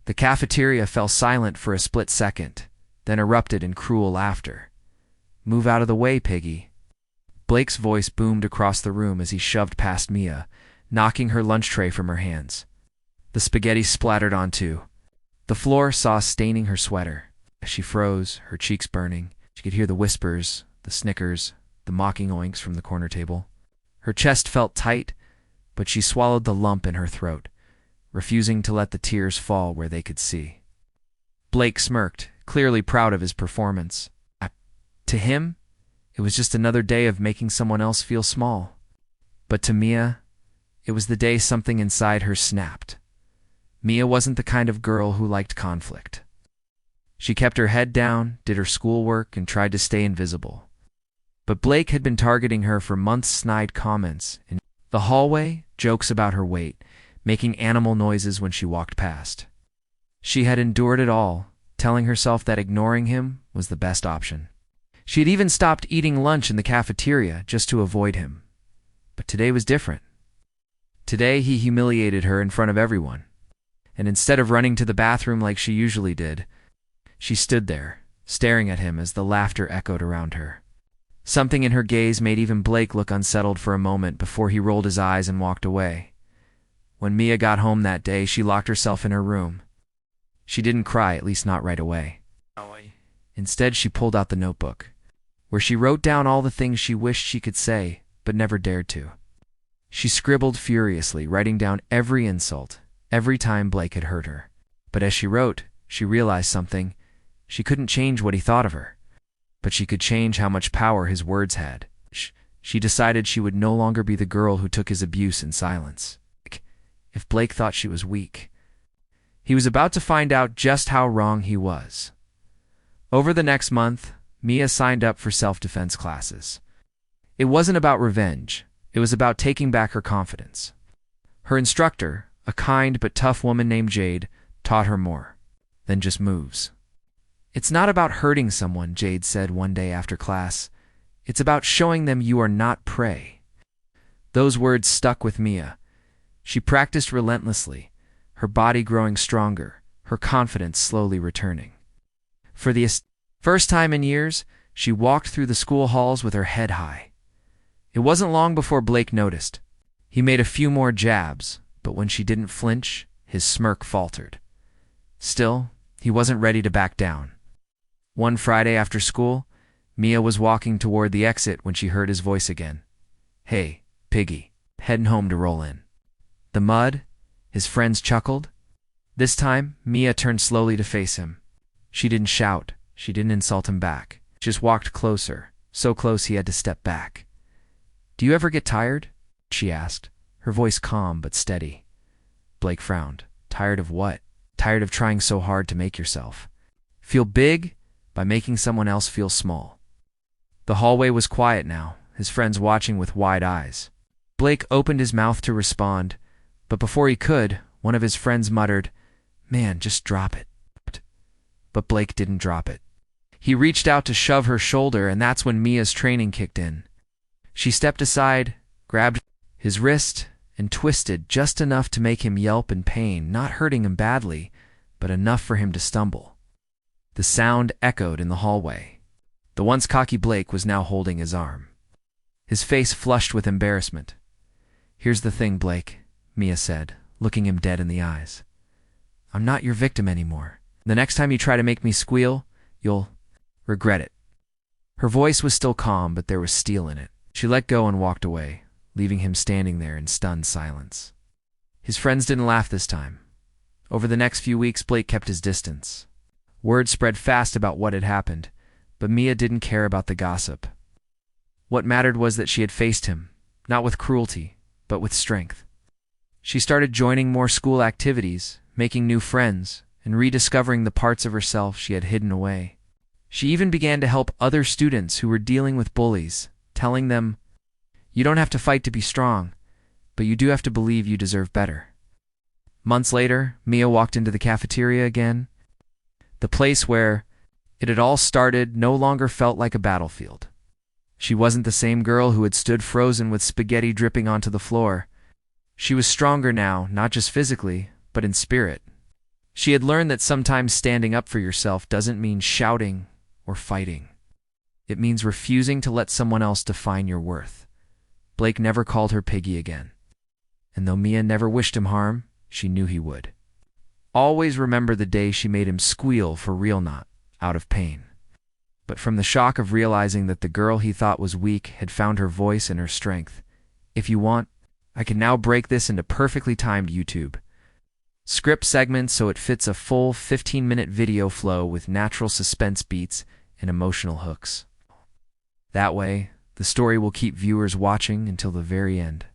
The cafeteria fell silent for a split second, then erupted in cruel laughter. "Move out of the way, Piggy." Blake's voice boomed across the room as he shoved past Mia, knocking her lunch tray from her hands. The spaghetti splattered onto the floor, sauce staining her sweater. As she froze, her cheeks burning, she could hear the whispers, the snickers, the mocking oinks from the corner table. Her chest felt tight, but she swallowed the lump in her throat, refusing to let the tears fall where they could see. Blake smirked, clearly proud of his performance. To him, it was just another day of making someone else feel small. But to Mia, it was the day something inside her snapped. Mia wasn't the kind of girl who liked conflict. She kept her head down, did her schoolwork, and tried to stay invisible. But Blake had been targeting her for months, snide comments in the hallway, jokes about her weight, making animal noises when she walked past. She had endured it all, telling herself that ignoring him was the best option. She had even stopped eating lunch in the cafeteria just to avoid him. But today was different. Today he humiliated her in front of everyone. And instead of running to the bathroom like she usually did, she stood there, staring at him as the laughter echoed around her. Something in her gaze made even Blake look unsettled for a moment before he rolled his eyes and walked away. When Mia got home that day, she locked herself in her room. She didn't cry, at least not right away. Instead, she pulled out the notebook, where she wrote down all the things she wished she could say, but never dared to. She scribbled furiously, writing down every insult, every time Blake had hurt her. But as she wrote, she realized something. She couldn't change what he thought of her, but she could change how much power his words had. She decided she would no longer be the girl who took his abuse in silence. If Blake thought she was weak, he was about to find out just how wrong he was. Over the next month, Mia signed up for self-defense classes. It wasn't about revenge. It was about taking back her confidence. Her instructor, a kind but tough woman named Jade, taught her more than just moves. "It's not about hurting someone," Jade said one day after class. "It's about showing them you are not prey." Those words stuck with Mia. She practiced relentlessly, her body growing stronger, her confidence slowly returning. For the first time in years, she walked through the school halls with her head high. It wasn't long before Blake noticed. He made a few more jabs, but when she didn't flinch, his smirk faltered. Still, he wasn't ready to back down. One Friday after school, Mia was walking toward the exit when she heard his voice again. "Hey, Piggy," heading home to roll in. "The mud?" His friends chuckled. This time, Mia turned slowly to face him. She didn't shout. She didn't insult him back. She just walked closer, so close he had to step back. "Do you ever get tired?" she asked, her voice calm but steady. Blake frowned. "Tired of what?" "Tired of trying so hard to make yourself feel big by making someone else feel small." The hallway was quiet now, his friends watching with wide eyes. Blake opened his mouth to respond, but before he could, one of his friends muttered, "Man, just drop it." But Blake didn't drop it. He reached out to shove her shoulder, and that's when Mia's training kicked in. She stepped aside, grabbed his wrist, and twisted just enough to make him yelp in pain, not hurting him badly, but enough for him to stumble. The sound echoed in the hallway. The once cocky Blake was now holding his arm, his face flushed with embarrassment. "Here's the thing, Blake," Mia said, looking him dead in the eyes. "I'm not your victim anymore. The next time you try to make me squeal, you'll regret it." Her voice was still calm, but there was steel in it. She let go and walked away, leaving him standing there in stunned silence. His friends didn't laugh this time. Over the next few weeks, Blake kept his distance. Word spread fast about what had happened, but Mia didn't care about the gossip. What mattered was that she had faced him, not with cruelty, but with strength. She started joining more school activities, making new friends, and rediscovering the parts of herself she had hidden away. She even began to help other students who were dealing with bullies, telling them, "You don't have to fight to be strong, but you do have to believe you deserve better." Months later, Mia walked into the cafeteria again. The place where it had all started no longer felt like a battlefield. She wasn't the same girl who had stood frozen with spaghetti dripping onto the floor. She was stronger now, not just physically, but in spirit. She had learned that sometimes standing up for yourself doesn't mean shouting or fighting. It means refusing to let someone else define your worth. Blake never called her Piggy again. And though Mia never wished him harm, she knew he would. Always remember the day she made him squeal for real, not out of pain. But from the shock of realizing that the girl he thought was weak had found her voice and her strength. If you want, I can now break this into perfectly timed YouTube script segments so it fits a full 15-minute video flow with natural suspense beats and emotional hooks. That way, the story will keep viewers watching until the very end.